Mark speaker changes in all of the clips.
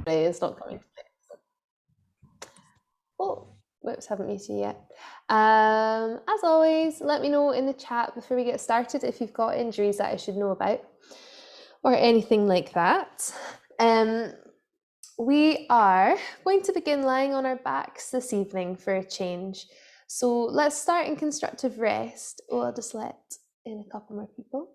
Speaker 1: It's not coming today. Oh, whoops, haven't muted you yet. As always, let me know in the chat before we get started if you've got injuries that I should know about or anything like that. We are going to begin lying on our backs this evening for a change. So let's start in constructive rest. Oh, I'll just let in a couple more people.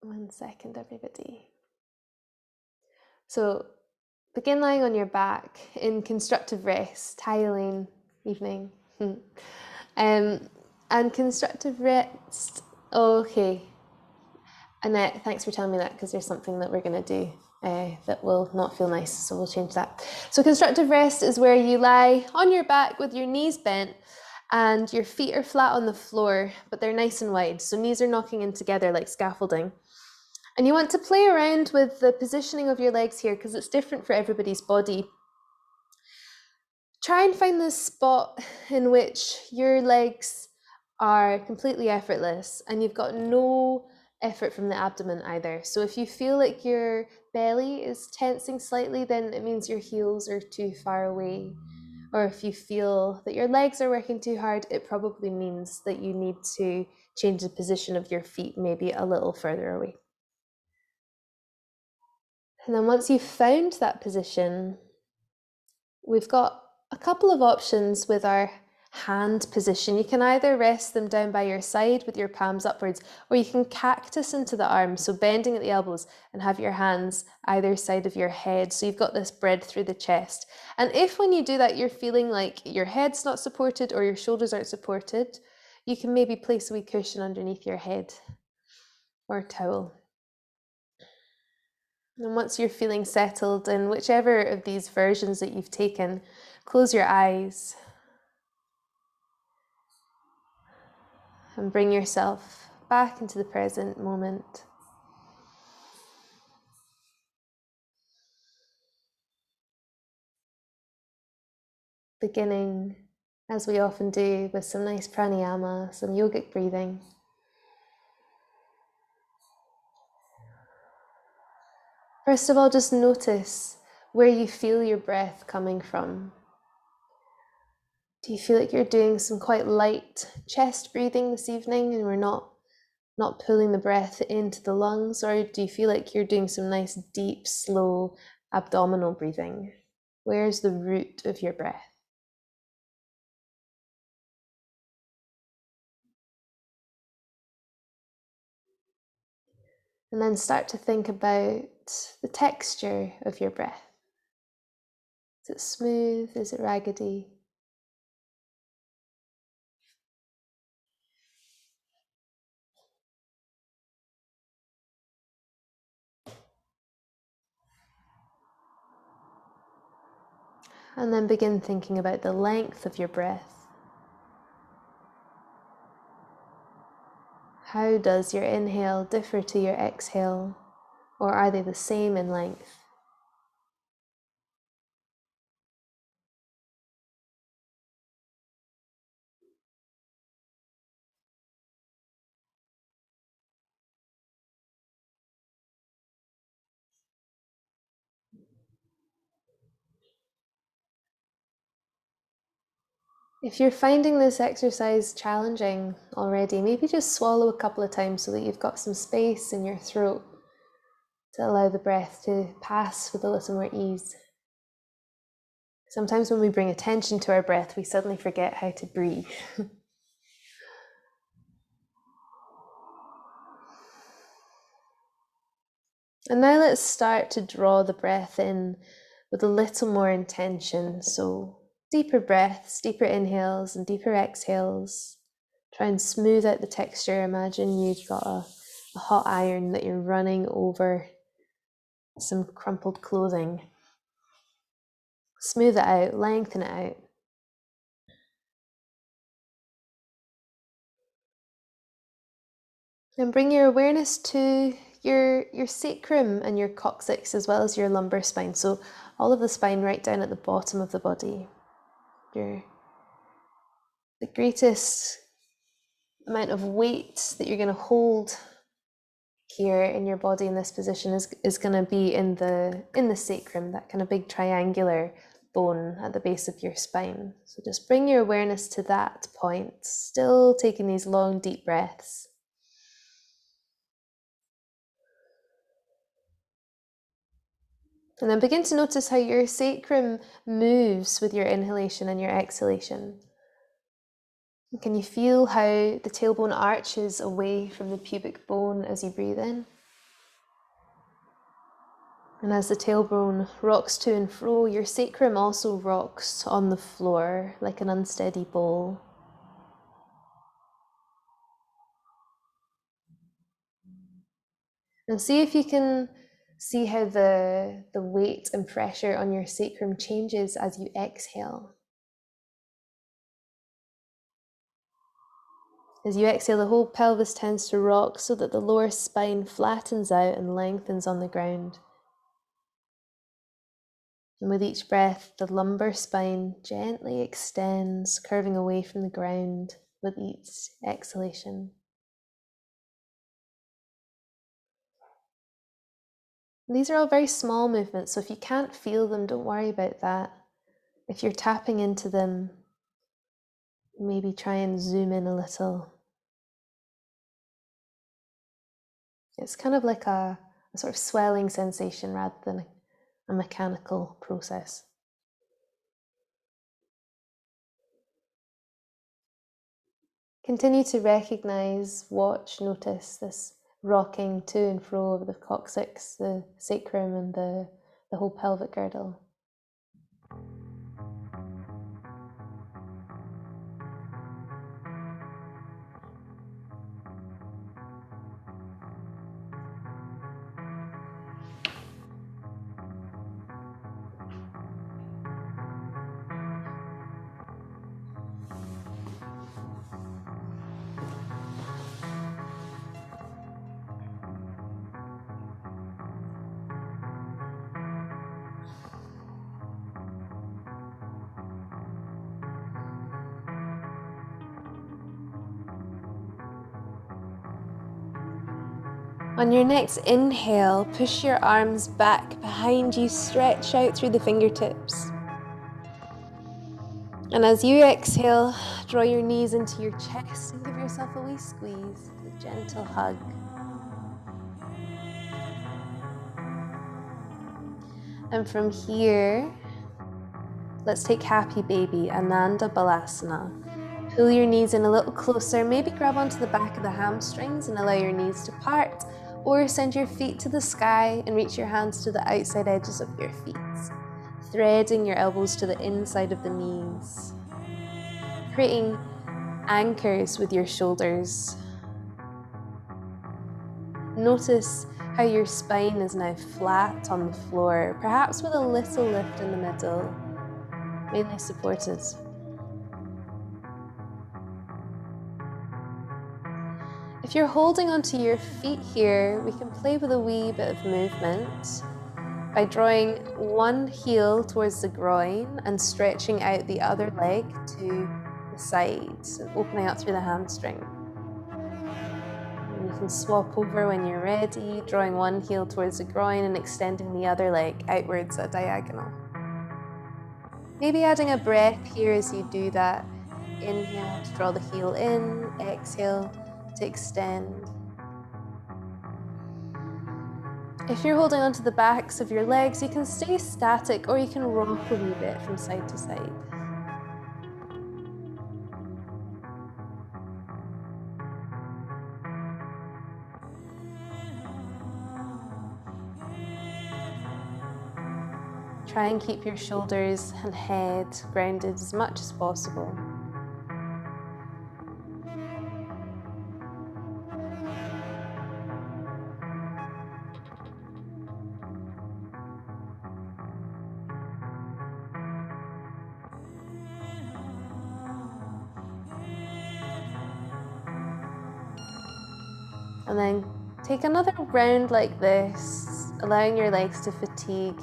Speaker 1: One second, everybody. So begin lying on your back in constructive rest, tiling evening. And constructive rest, okay. Annette, thanks for telling me that because there's something that we're going to do that will not feel nice, so we'll change that. So constructive rest is where you lie on your back with your knees bent and your feet are flat on the floor, but they're nice and wide, so knees are knocking in together like scaffolding. And you want to play around with the positioning of your legs here because it's different for everybody's body. Try and find the spot in which your legs are completely effortless and you've got no effort from the abdomen either. So if you feel like your belly is tensing slightly, then it means your heels are too far away. Or if you feel that your legs are working too hard, it probably means that you need to change the position of your feet maybe a little further away. And then once you've found that position, we've got a couple of options with our hand position. You can either rest them down by your side with your palms upwards, or you can cactus into the arms, so bending at the elbows and have your hands either side of your head. So you've got this breadth through the chest. And if when you do that, you're feeling like your head's not supported or your shoulders aren't supported, you can maybe place a wee cushion underneath your head or a towel. And once you're feeling settled in whichever of these versions that you've taken, close your eyes and bring yourself back into the present moment. Beginning, as we often do, with some nice pranayama, some yogic breathing. First of all, just notice where you feel your breath coming from. Do you feel like you're doing some quite light chest breathing this evening and we're not pulling the breath into the lungs, or do you feel like you're doing some nice deep, slow abdominal breathing? Where's the root of your breath? And then start to think about the texture of your breath. Is it smooth? Is it raggedy? And then begin thinking about the length of your breath. How does your inhale differ to your exhale, or are they the same in length? If you're finding this exercise challenging already, maybe just swallow a couple of times so that you've got some space in your throat to allow the breath to pass with a little more ease. Sometimes when we bring attention to our breath, we suddenly forget how to breathe. And now let's start to draw the breath in with a little more intention. So deeper breaths, deeper inhales and deeper exhales. Try and smooth out the texture. Imagine you've got a hot iron that you're running over some crumpled clothing. Smooth it out, lengthen it out. And bring your awareness to your sacrum and your coccyx as well as your lumbar spine. So all of the spine right down at the bottom of the body. The greatest amount of weight that you're going to hold here in your body in this position is going to be in the sacrum, that kind of big triangular bone at the base of your spine. So just bring your awareness to that point, still taking these long, deep breaths. And then begin to notice how your sacrum moves with your inhalation and your exhalation. Can you feel how the tailbone arches away from the pubic bone as you breathe in? And as the tailbone rocks to and fro, your sacrum also rocks on the floor like an unsteady bowl. And see if you can see how the weight and pressure on your sacrum changes as you exhale. As you exhale, the whole pelvis tends to rock so that the lower spine flattens out and lengthens on the ground. And with each breath, the lumbar spine gently extends, curving away from the ground with each exhalation. These are all very small movements, so if you can't feel them, don't worry about that. If you're tapping into them, maybe try and zoom in a little. It's kind of like a sort of swelling sensation rather than a mechanical process. Continue to recognize, watch, notice this rocking to and fro of the coccyx, the sacrum, and the whole pelvic girdle. On your next inhale, push your arms back behind you, stretch out through the fingertips. And as you exhale, draw your knees into your chest and give yourself a wee squeeze, a gentle hug. And from here, let's take Happy Baby, Ananda Balasana. Pull your knees in a little closer, maybe grab onto the back of the hamstrings and allow your knees to part, or send your feet to the sky and reach your hands to the outside edges of your feet, threading your elbows to the inside of the knees, creating anchors with your shoulders. Notice how your spine is now flat on the floor, perhaps with a little lift in the middle, mainly supported. If you're holding onto your feet here, we can play with a wee bit of movement by drawing one heel towards the groin and stretching out the other leg to the sides and opening up through the hamstring. And you can swap over when you're ready, drawing one heel towards the groin and extending the other leg outwards at diagonal. Maybe adding a breath here as you do that. Inhale to draw the heel in, exhale to extend. If you're holding onto the backs of your legs, you can stay static or you can rock a wee bit from side to side. Try and keep your shoulders and head grounded as much as possible. And then take another round like this, allowing your legs to fatigue.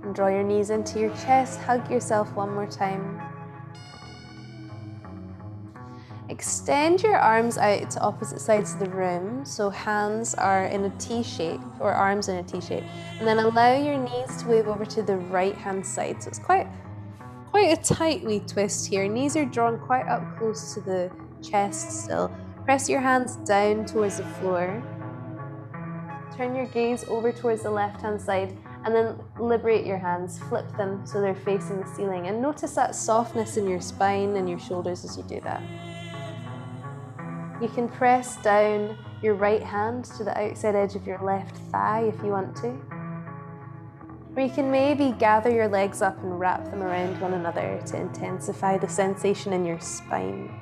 Speaker 1: And draw your knees into your chest, hug yourself one more time. extend your arms out to opposite sides of the room, so hands are in a T shape, or arms in a T shape, and then allow your knees to wave over to the right hand side. So it's quite a tight wee twist here. Knees are drawn quite up close to the chest still. Press your hands down towards the floor. Turn your gaze over towards the left hand side and then liberate your hands. Flip them so they're facing the ceiling, and notice that softness in your spine and your shoulders as you do that. You can press down your right hand to the outside edge of your left thigh if you want to. Or you can maybe gather your legs up and wrap them around one another to intensify the sensation in your spine.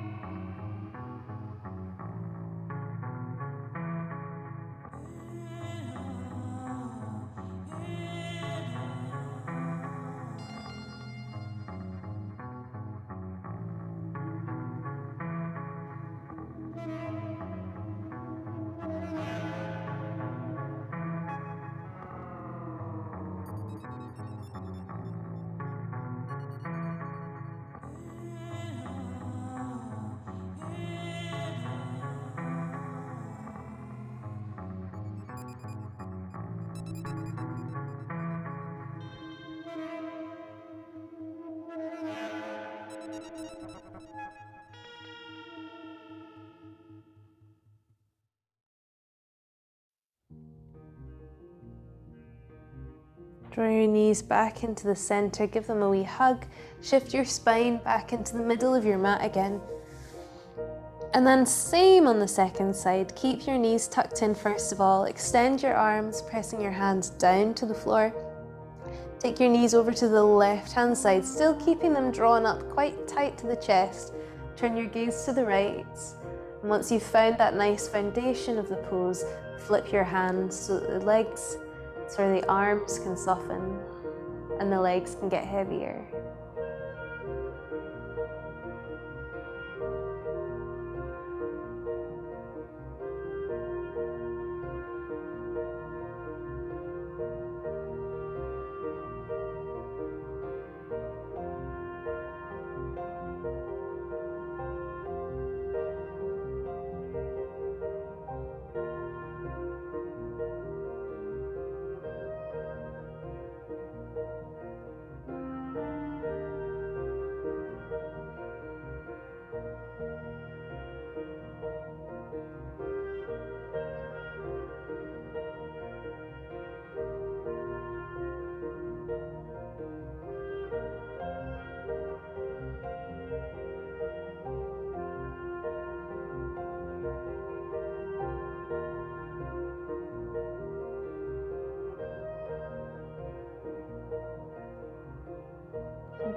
Speaker 1: Draw your knees back into the center, give them a wee hug, shift your spine back into the middle of your mat again. And then same on the second side, keep your knees tucked in first of all, extend your arms, pressing your hands down to the floor. Take your knees over to the left hand side, still keeping them drawn up quite tight to the chest. Turn your gaze to the right. And once you've found that nice foundation of the pose, flip your hands so that the legs, sorry, the arms can soften and the legs can get heavier.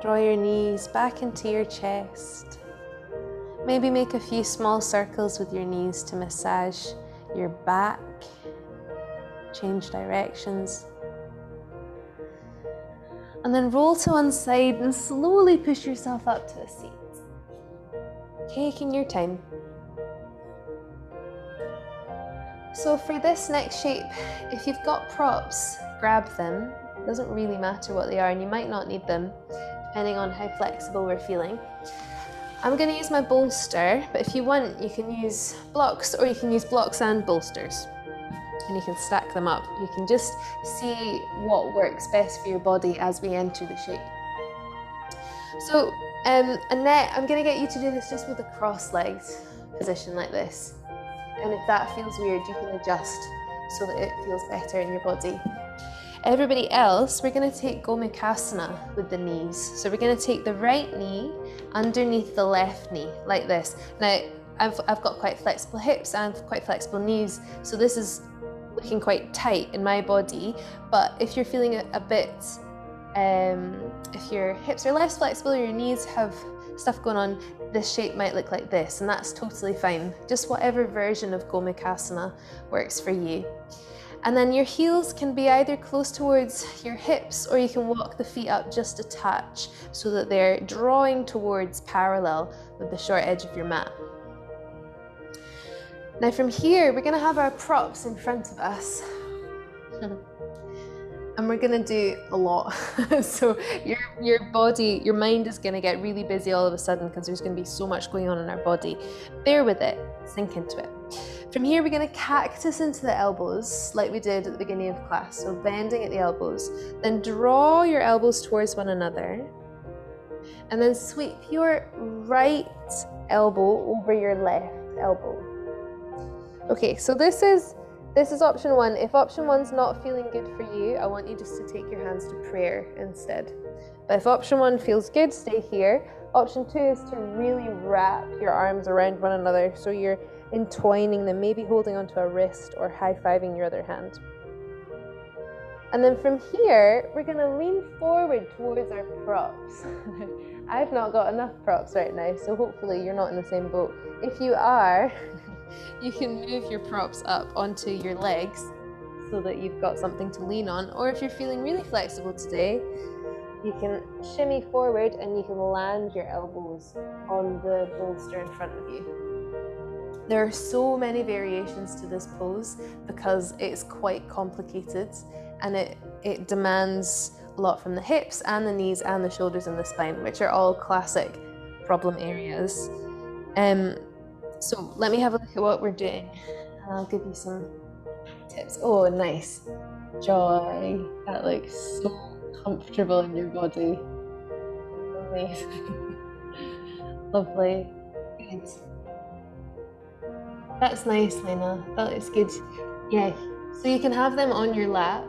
Speaker 1: Draw your knees back into your chest. Maybe make a few small circles with your knees to massage your back. Change directions. And then roll to one side and slowly push yourself up to a seat. Taking your time. So for this next shape, if you've got props, grab them. It doesn't really matter what they are, and you might not need them, depending on how flexible we're feeling. I'm going to use my bolster, but if you want, you can use blocks, or you can use blocks and bolsters. And you can stack them up. You can just see what works best for your body as we enter the shape. So, Annette, I'm going to get you to do this just with a cross-legged position like this. And if that feels weird, you can adjust so that it feels better in your body. Everybody else, we're going to take Gomukhasana with the knees. So we're going to take the right knee underneath the left knee, like this. Now, I've got quite flexible hips and quite flexible knees, so this is looking quite tight in my body. But if you're feeling a bit, if your hips are less flexible or your knees have stuff going on, this shape might look like this, and that's totally fine. Just whatever version of Gomukhasana works for you. And then your heels can be either close towards your hips, or you can walk the feet up just a touch so that they're drawing towards parallel with the short edge of your mat. Now from here, we're going to have our props in front of us. And we're gonna do a lot. So your body, your mind is gonna get really busy all of a sudden because there's gonna be so much going on in our body. Bear with it, sink into it. From here, we're gonna cactus into the elbows like we did at the beginning of class. So bending at the elbows, then draw your elbows towards one another, and then sweep your right elbow over your left elbow. Okay, so this is option one. If option one's not feeling good for you, I want you just to take your hands to prayer instead. But if option one feels good, stay here. Option two is to really wrap your arms around one another so you're entwining them, maybe holding onto a wrist or high-fiving your other hand. And then from here, we're going to lean forward towards our props. I've not got enough props right now, so hopefully you're not in the same boat. If you are, you can move your props up onto your legs so that you've got something to lean on. Or if you're feeling really flexible today, you can shimmy forward and you can land your elbows on the bolster in front of you. There are so many variations to this pose because it's quite complicated and it demands a lot from the hips and the knees and the shoulders and the spine, which are all classic problem areas. So let me have a look at what we're doing and I'll give you some tips. Oh, nice. Joy. That looks so comfortable in your body. Amazing. Lovely. Good. That's nice, Lena. That looks good. Yeah. So you can have them on your lap.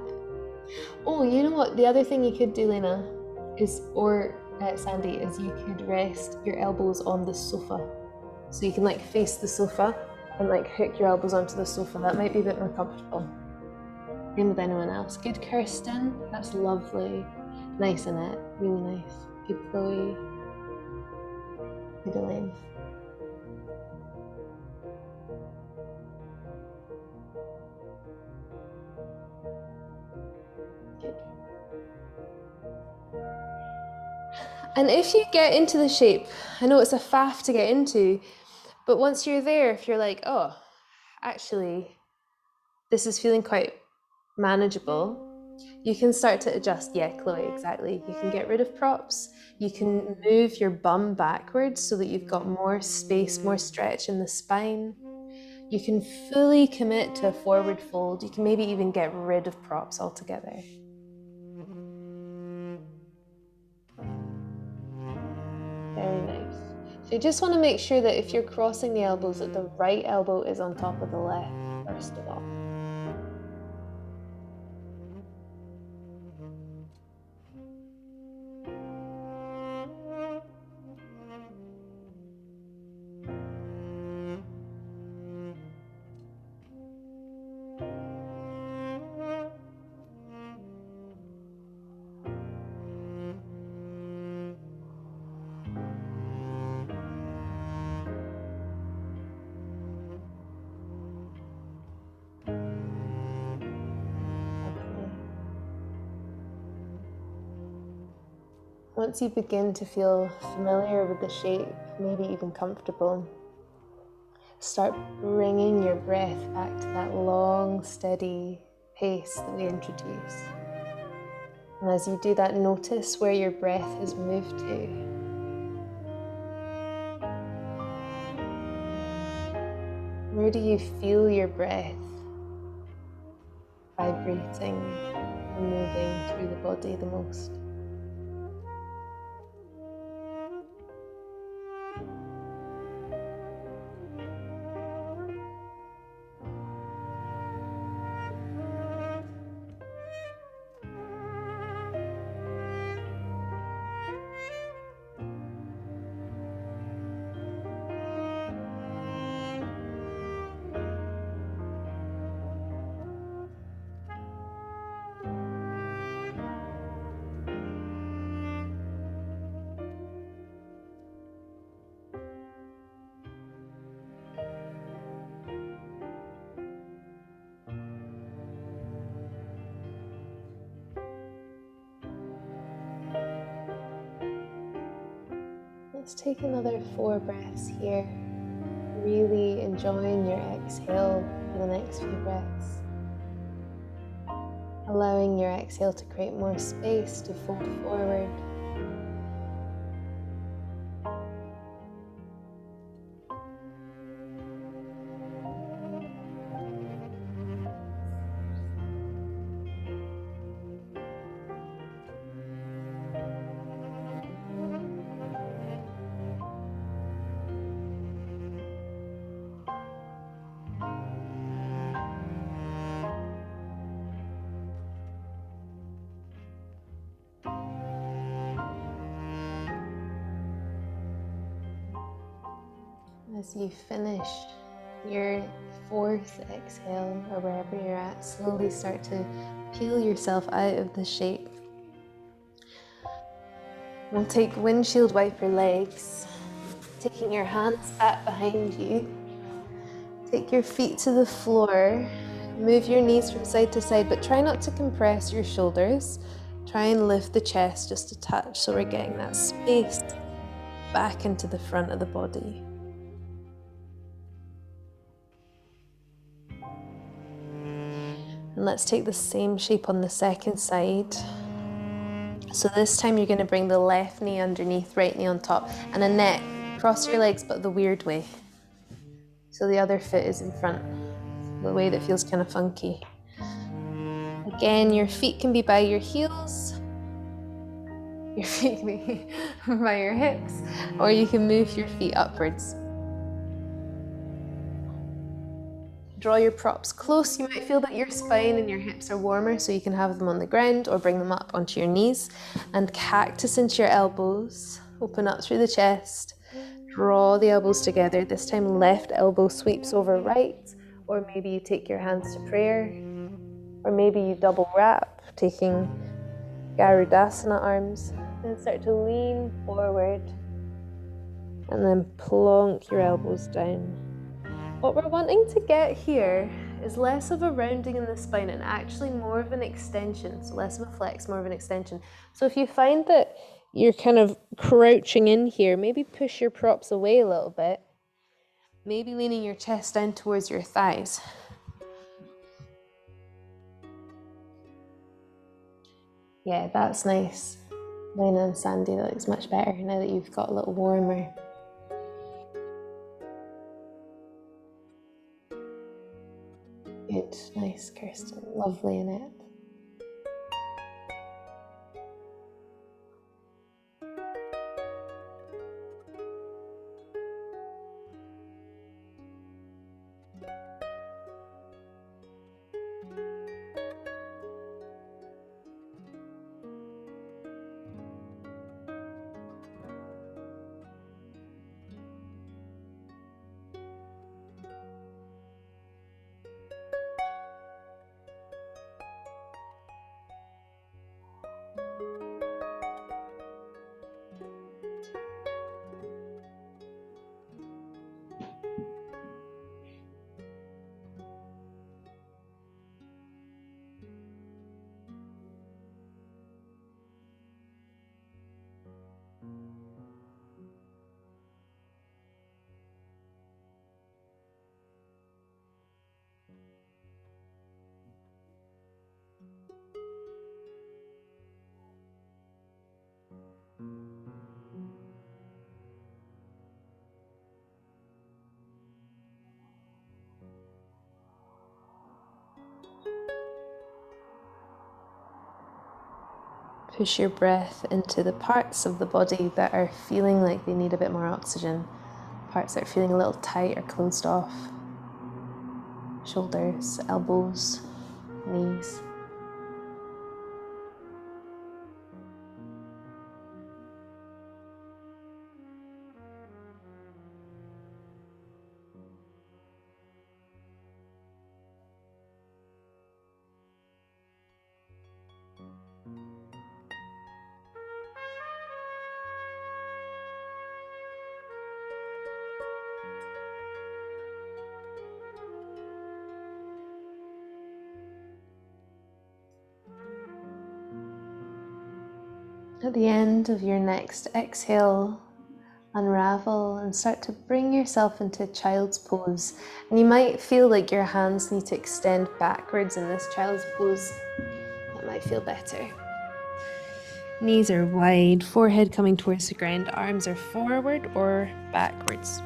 Speaker 1: Oh, you know what? The other thing you could do, Lena, is, or Sandy, is you could rest your elbows on the sofa. So you can like face the sofa and like hook your elbows onto the sofa. That might be a bit more comfortable. Same with anyone else. Good, Kirsten. That's lovely. Nice, Annette. Really nice. Good, Chloe. Good, Elaine. Good. And if you get into the shape, I know it's a faff to get into, but once you're there, if you're like, oh, actually, this is feeling quite manageable, you can start to adjust. Yeah, Chloe, exactly. You can get rid of props. You can move your bum backwards so that you've got more space, more stretch in the spine. You can fully commit to a forward fold. You can maybe even get rid of props altogether. Very nice. So you just want to make sure that if you're crossing the elbows, that the right elbow is on top of the left, first of all. Once you begin to feel familiar with the shape, maybe even comfortable, start bringing your breath back to that long, steady pace that we introduced. And as you do that, notice where your breath has moved to. Where do you feel your breath vibrating and moving through the body the most? Let's take another 4 breaths here. Really enjoying your exhale for the next few breaths. allowing your exhale to create more space to fold forward. As you finish your fourth exhale, or wherever you're at, slowly start to peel yourself out of the shape. We'll take windshield wiper legs, taking your hands back behind you. Take your feet to the floor, move your knees from side to side, but try not to compress your shoulders. Try and lift the chest just a touch so we're getting that space back into the front of the body. And let's take the same shape on the second side. So this time you're going to bring the left knee underneath, right knee on top, and a neck. Cross your legs, but the weird way. So the other foot is in front, the way that feels kind of funky. Again, your feet can be by your heels. Your feet can be by your hips, or you can move your feet upwards. Draw your props close. You might feel that your spine and your hips are warmer, so you can have them on the ground or bring them up onto your knees. And cactus into your elbows. Open up through the chest. Draw the elbows together. This time left elbow sweeps over right, or maybe you take your hands to prayer, or maybe you double wrap, taking Garudasana arms, and start to lean forward, and then plonk your elbows down. What we're wanting to get here is less of a rounding in the spine and actually more of an extension. So less of a flex, more of an extension. So if you find that you're kind of crouching in here, maybe push your props away a little bit. Maybe leaning your chest down towards your thighs. Yeah, that's nice. Lena and Sandy, that looks much better now that you've got a little warmer. Good, nice, Kirsten. Lovely, Annette. Push your breath into the parts of the body that are feeling like they need a bit more oxygen. Parts that are feeling a little tight or closed off. Shoulders, elbows, knees. At the end of your next exhale, unravel and start to bring yourself into child's pose. And you might feel like your hands need to extend backwards in this child's pose. might feel better. Knees are wide, forehead coming towards the ground, arms are forward or backwards.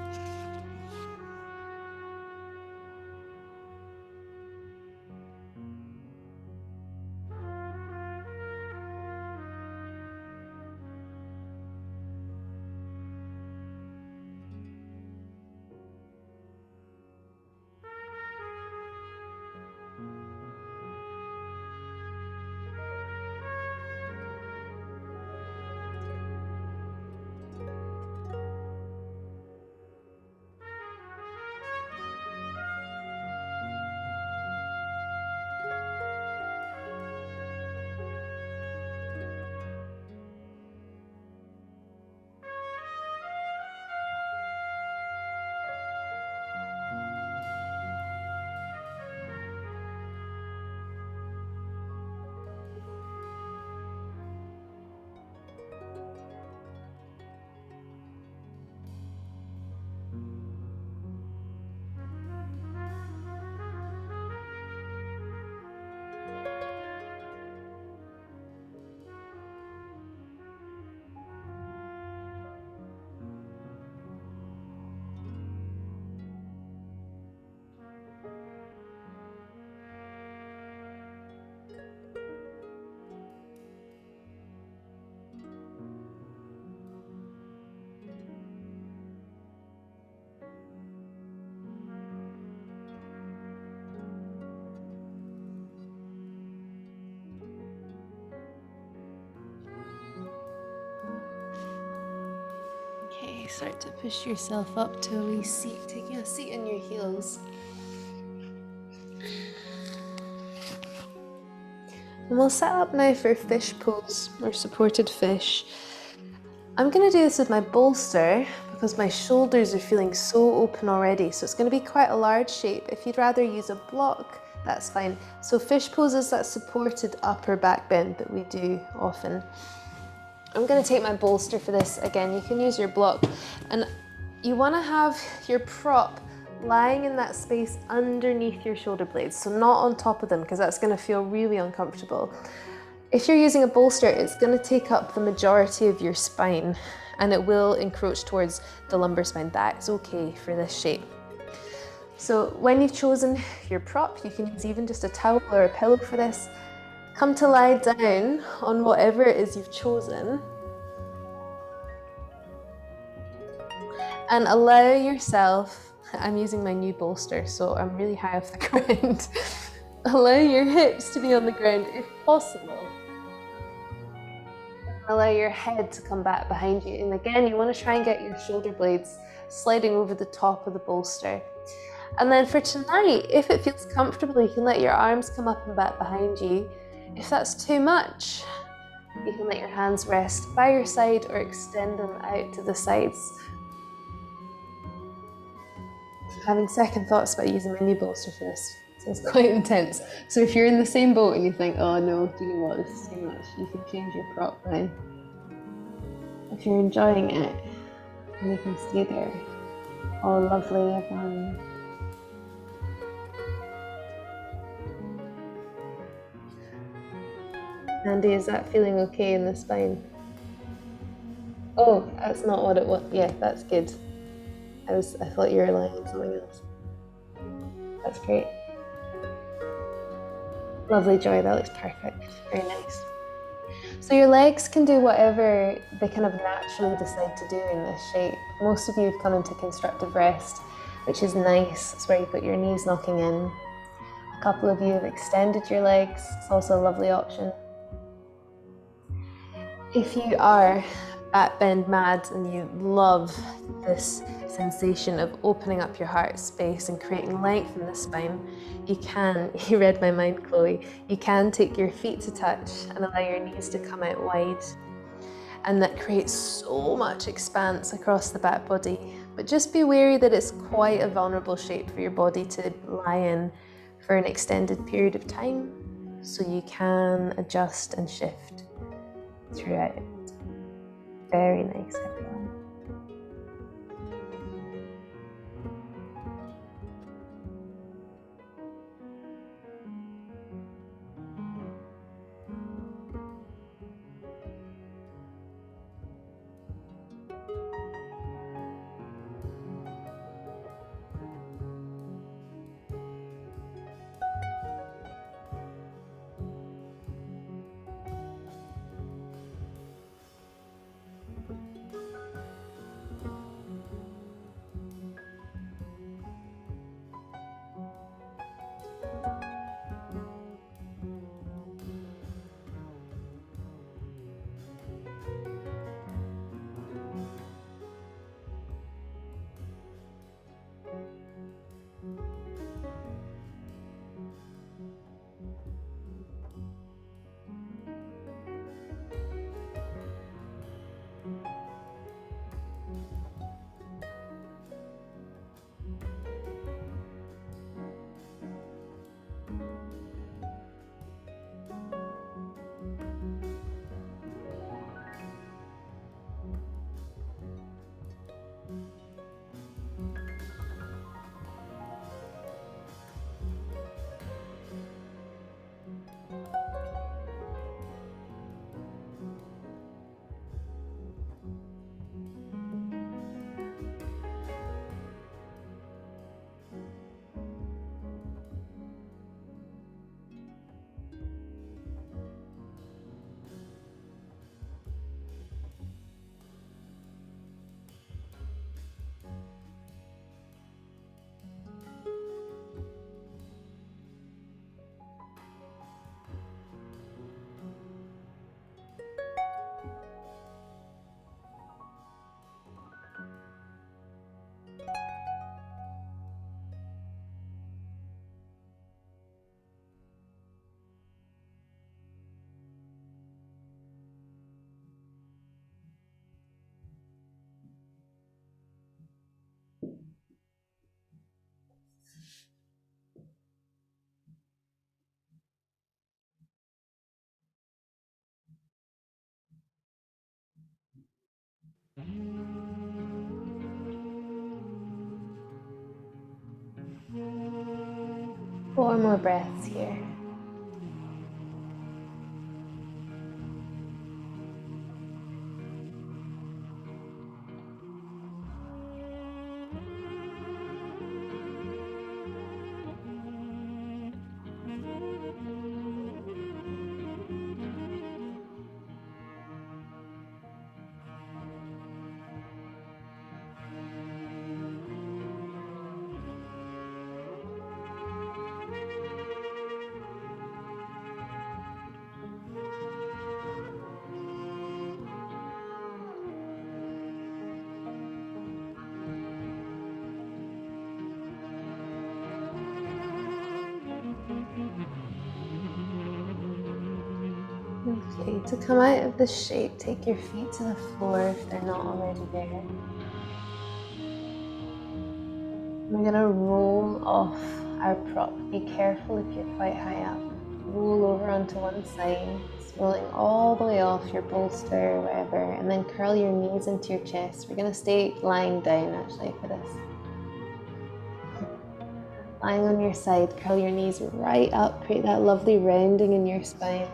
Speaker 1: Okay, start to push yourself up to a wee seat, taking a seat on your heels. And we'll set up now for fish pose or supported fish. I'm going to do this with my bolster because my shoulders are feeling so open already, so it's going to be quite a large shape. If you'd rather use a block, that's fine. So fish pose is that supported upper back bend that we do often. I'm going to take my bolster for this. Again, you can use your block, and you want to have your prop lying in that space underneath your shoulder blades, so not on top of them, because that's going to feel really uncomfortable. If you're using a bolster, it's going to take up the majority of your spine and it will encroach towards the lumbar spine. That's okay for this shape. So when you've chosen your prop, you can use even just a towel or a pillow for this. Come to lie down on whatever it is you've chosen and allow yourself, I'm using my new bolster, so I'm really high off the ground. Allow your hips to be on the ground if possible. Allow your head to come back behind you. And again, you want to try and get your shoulder blades sliding over the top of the bolster. And then for tonight, if it feels comfortable, you can let your arms come up and back behind you. If that's too much, you can let your hands rest by your side or extend them out to the sides. Having second thoughts about using my new bolster for this. So it's quite intense. So if you're in the same boat and you think, oh no, do you know what, this is too much, you can change your prop now. If you're enjoying it, and you can stay there. Oh, lovely, everyone. Andy, is that feeling okay in the spine? Oh, that's not what it was. Yeah, that's good. I thought you were lying on something else. That's great. Lovely, Joy, that looks perfect. Very nice. So your legs can do whatever they kind of naturally decide to do in this shape. Most of you have come into constructive rest, which is nice. It's where you've got your knees knocking in. A couple of you have extended your legs. It's also a lovely option. If you are back bend mad and you love this sensation of opening up your heart space and creating length in the spine, you read my mind, Chloe, you can take your feet to touch and allow your knees to come out wide. And that creates so much expanse across the back body. But just be wary that it's quite a vulnerable shape for your body to lie in for an extended period of time, so you can adjust and shift throughout. Very nice, everyone. Four more breaths here. Okay, to come out of this shape, take your feet to the floor if they're not already there. We're going to roll off our prop. Be careful if you're quite high up. Roll over onto one side, rolling all the way off your bolster or whatever, and then curl your knees into your chest. We're going to stay lying down actually for this. Lying on your side, curl your knees right up, create that lovely rounding in your spine.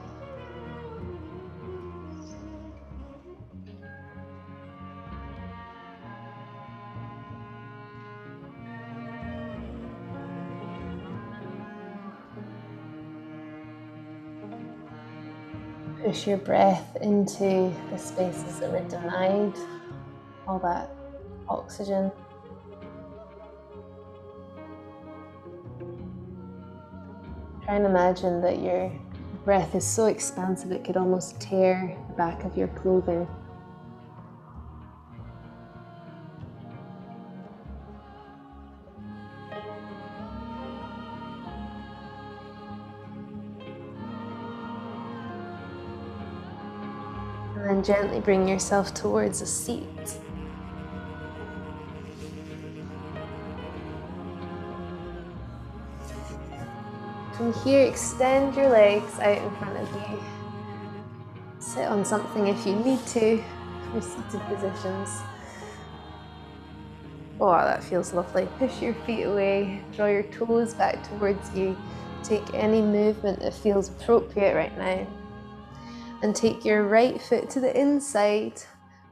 Speaker 1: Push your breath into the spaces that were denied, all that oxygen. Try and imagine that your breath is so expansive it could almost tear the back of your clothing. And then gently bring yourself towards a seat. From here, extend your legs out in front of you. Sit on something if you need to, for seated positions. Oh, that feels lovely. Push your feet away, draw your toes back towards you. Take any movement that feels appropriate right now. And take your right foot to the inside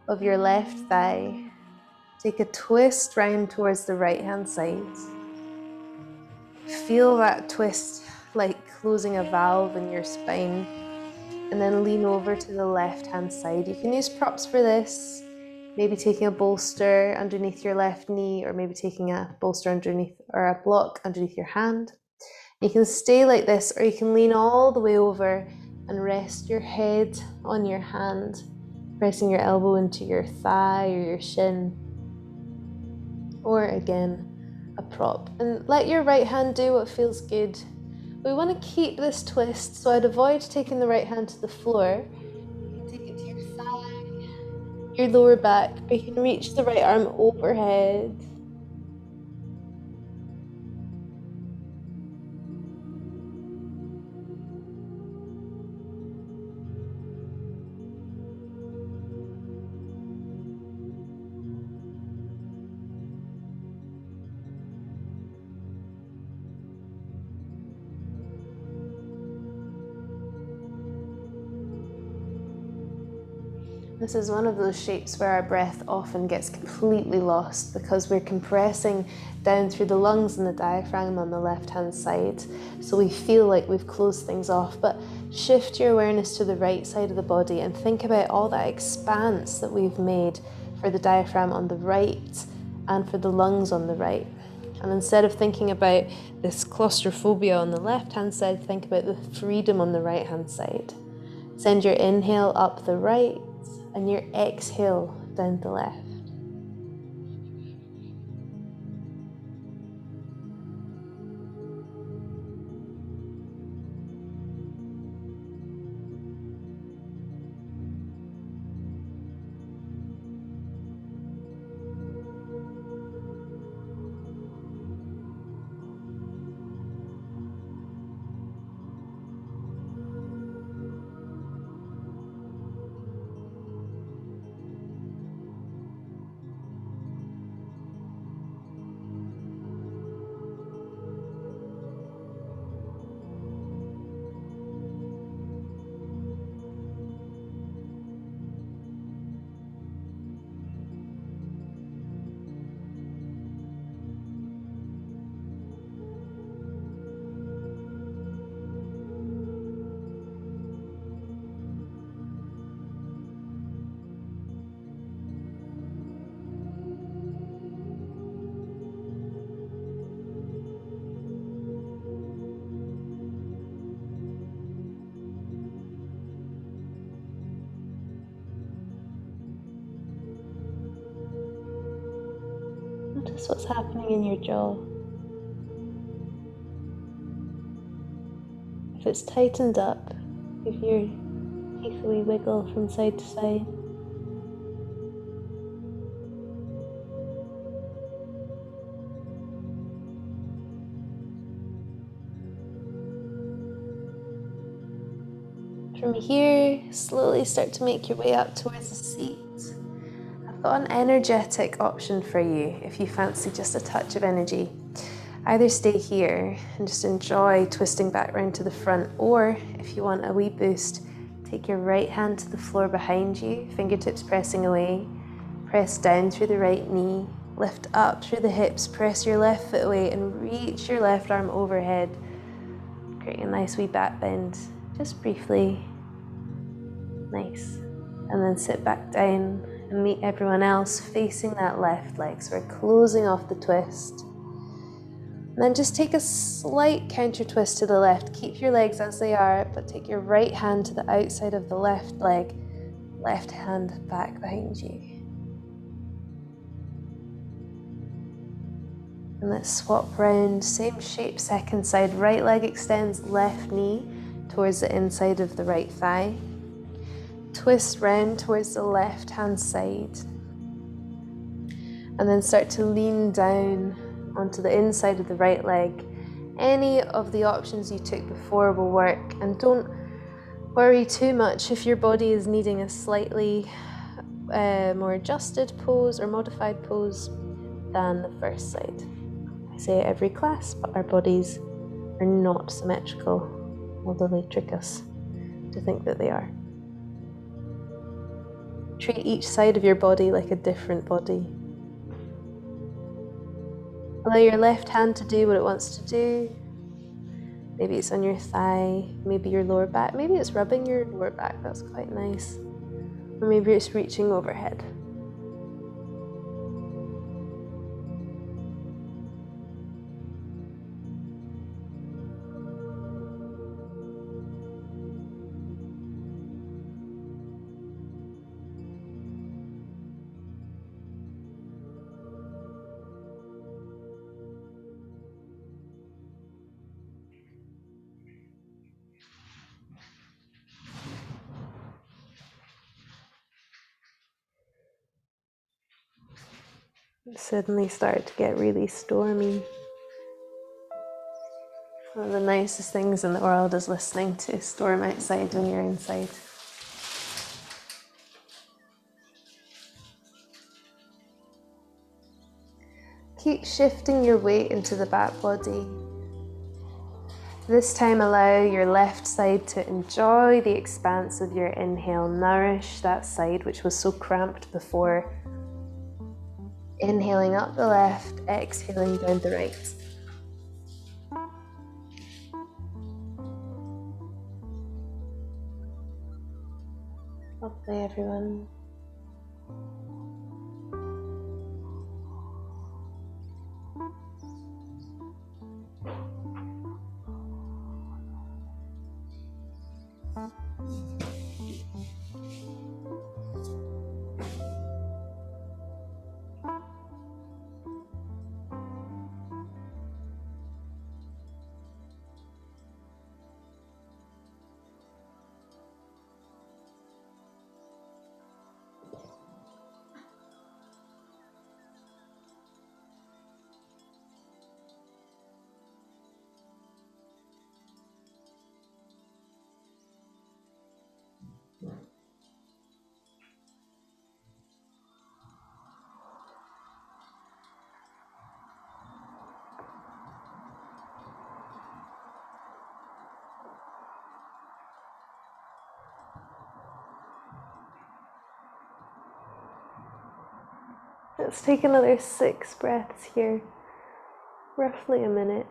Speaker 1: of your left thigh. Take a twist round towards the right hand side. Feel that twist like closing a valve in your spine. And then lean over to the left hand side. You can use props for this. Maybe taking a bolster underneath your left knee, or maybe taking a bolster underneath, or a block underneath your hand. You can stay like this, or you can lean all the way over and rest your head on your hand, pressing your elbow into your thigh or your shin, or again, a prop. And let your right hand do what feels good. We want to keep this twist, so I'd avoid taking the right hand to the floor. You can take it to your thigh, your lower back, but you can reach the right arm overhead. This is one of those shapes where our breath often gets completely lost because we're compressing down through the lungs and the diaphragm on the left-hand side. So we feel like we've closed things off, but shift your awareness to the right side of the body and think about all that expanse that we've made for the diaphragm on the right and for the lungs on the right. And instead of thinking about this claustrophobia on the left-hand side, think about the freedom on the right-hand side. Send your inhale up the right and your exhale down the left. Notice what's happening in your jaw. If it's tightened up, give your teeth a wee wiggle from side to side. From here, slowly start to make your way up towards the seat. I've got an energetic option for you if you fancy just a touch of energy. Either stay here and just enjoy twisting back round to the front, or if you want a wee boost, take your right hand to the floor behind you, fingertips pressing away, press down through the right knee, lift up through the hips, press your left foot away and reach your left arm overhead, creating a nice wee back bend, just briefly. Nice. And then sit back down and meet everyone else facing that left leg. So we're closing off the twist. And then just take a slight counter twist to the left. Keep your legs as they are, but take your right hand to the outside of the left leg, left hand back behind you. And let's swap round, same shape, second side. Right leg extends, left knee towards the inside of the right thigh. Twist round towards the left hand side. And then start to lean down onto the inside of the right leg. Any of the options you took before will work, and don't worry too much if your body is needing a slightly more adjusted pose or modified pose than the first side. I say it every class, but our bodies are not symmetrical, although they trick us to think that they are. Treat each side of your body like a different body. Allow your left hand to do what it wants to do. Maybe it's on your thigh, maybe your lower back, maybe it's rubbing your lower back, that's quite nice. Or maybe it's reaching overhead. suddenly start to get really stormy. One of the nicest things in the world is listening to a storm outside when you're inside. Keep shifting your weight into the back body. This time allow your left side to enjoy the expanse of your inhale. Nourish that side which was so cramped before. Inhaling up the left, exhaling down the right. Lovely, everyone. Let's take another 6 breaths here, roughly a minute.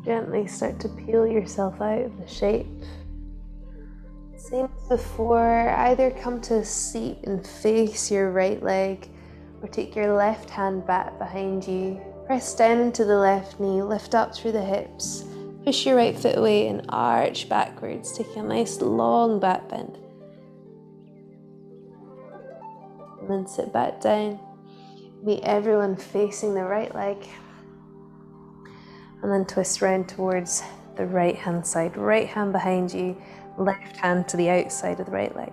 Speaker 1: Gently start to peel yourself out of the shape. Same as before, either come to a seat and face your right leg, or take your left hand back behind you. Press down into the left knee, lift up through the hips, push your right foot away and arch backwards, taking a nice long back bend. And then sit back down. Meet everyone facing the right leg. And then twist round towards the right hand side. Right hand behind you, left hand to the outside of the right leg.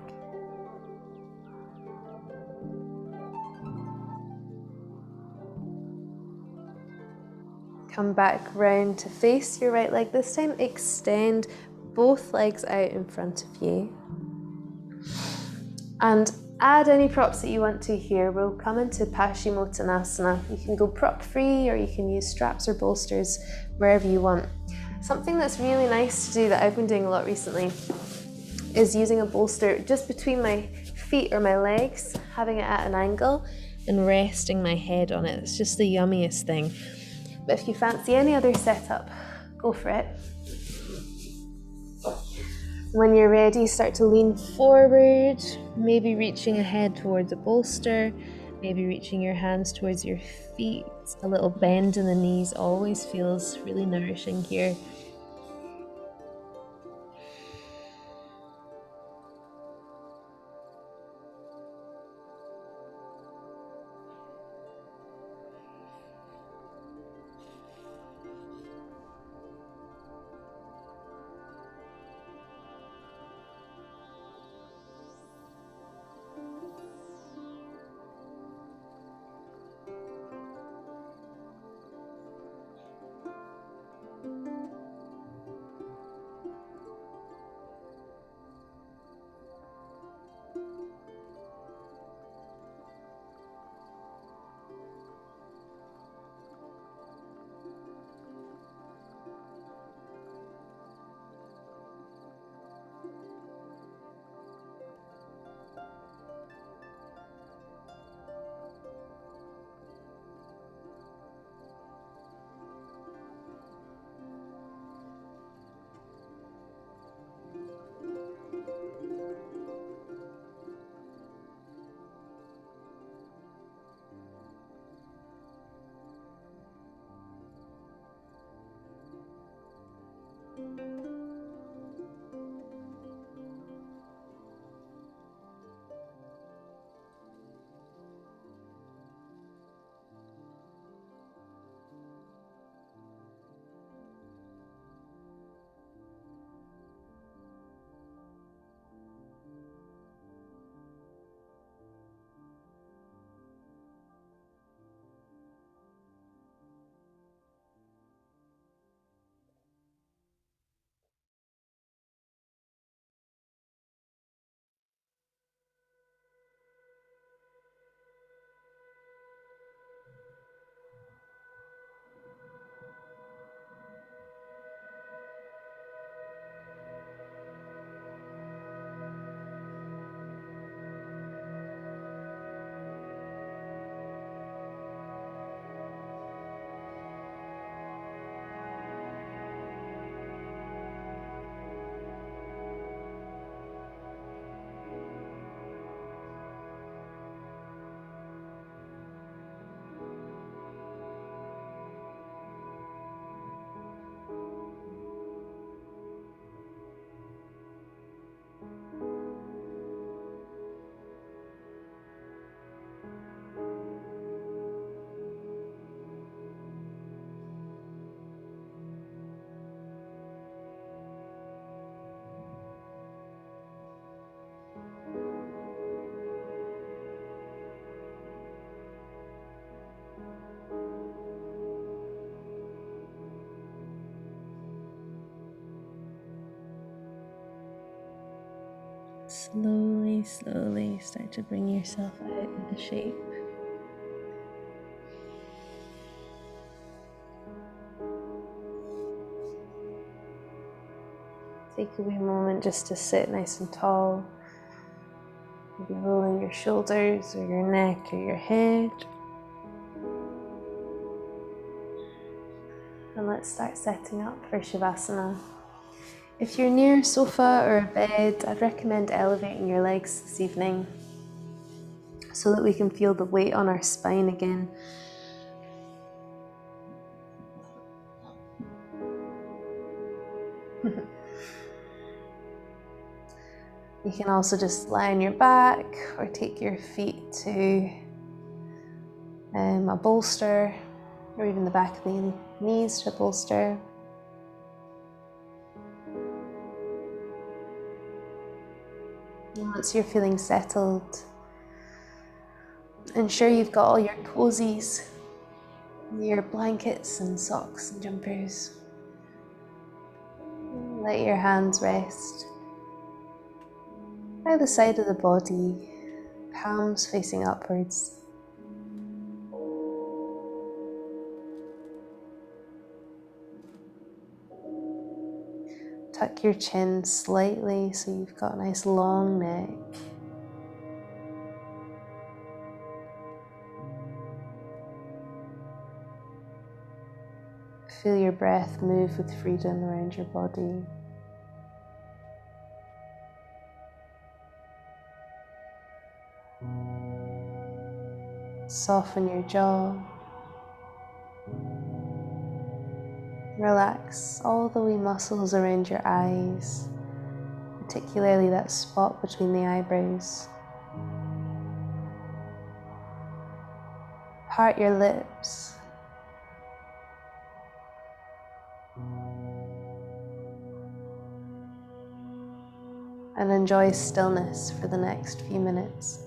Speaker 1: Come back round to face your right leg. This time extend both legs out in front of you. And add any props that you want to here. We'll come into Paschimottanasana. You can go prop free or you can use straps or bolsters wherever you want. Something that's really nice to do that I've been doing a lot recently is using a bolster just between my feet or my legs, having it at an angle and resting my head on it. It's just the yummiest thing. But if you fancy any other setup, go for it. When you're ready, start to lean forward, maybe reaching ahead towards a bolster, maybe reaching your hands towards your feet. A little bend in the knees always feels really nourishing here. Slowly, slowly start to bring yourself out into shape. Take a wee moment just to sit nice and tall. Maybe rolling your shoulders or your neck or your head. And let's start setting up for Shavasana. If you're near a sofa or a bed, I'd recommend elevating your legs this evening so that we can feel the weight on our spine again. You can also just lie on your back or take your feet to a bolster, or even the back of the knees to a bolster. And once you're feeling settled, ensure you've got all your cozies, your blankets and socks and jumpers. Let your hands rest by the side of the body, palms facing upwards. Tuck your chin slightly so you've got a nice long neck. Feel your breath move with freedom around your body. Soften your jaw. Relax all the wee muscles around your eyes, particularly that spot between the eyebrows. Part your lips. And enjoy stillness for the next few minutes.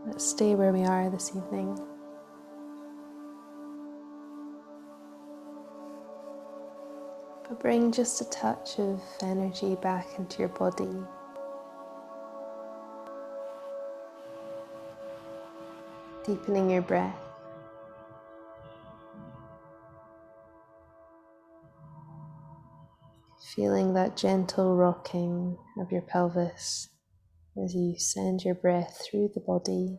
Speaker 1: Let's stay where we are this evening. But bring just a touch of energy back into your body. Deepening your breath. Feeling that gentle rocking of your pelvis as you send your breath through the body.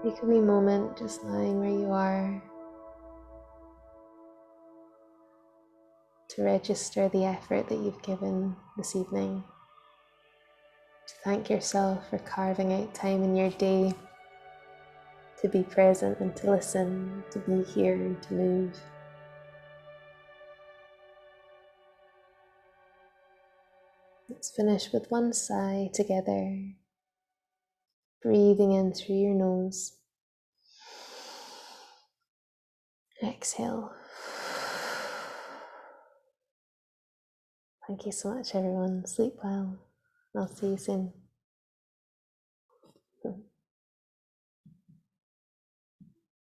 Speaker 1: Take a wee moment just lying where you are to register the effort that you've given this evening. To thank yourself for carving out time in your day to be present and to listen, to be here and to move. Let's finish with one sigh together. Breathing in through your nose. Exhale. Thank you so much, everyone. Sleep well. I'll see you soon.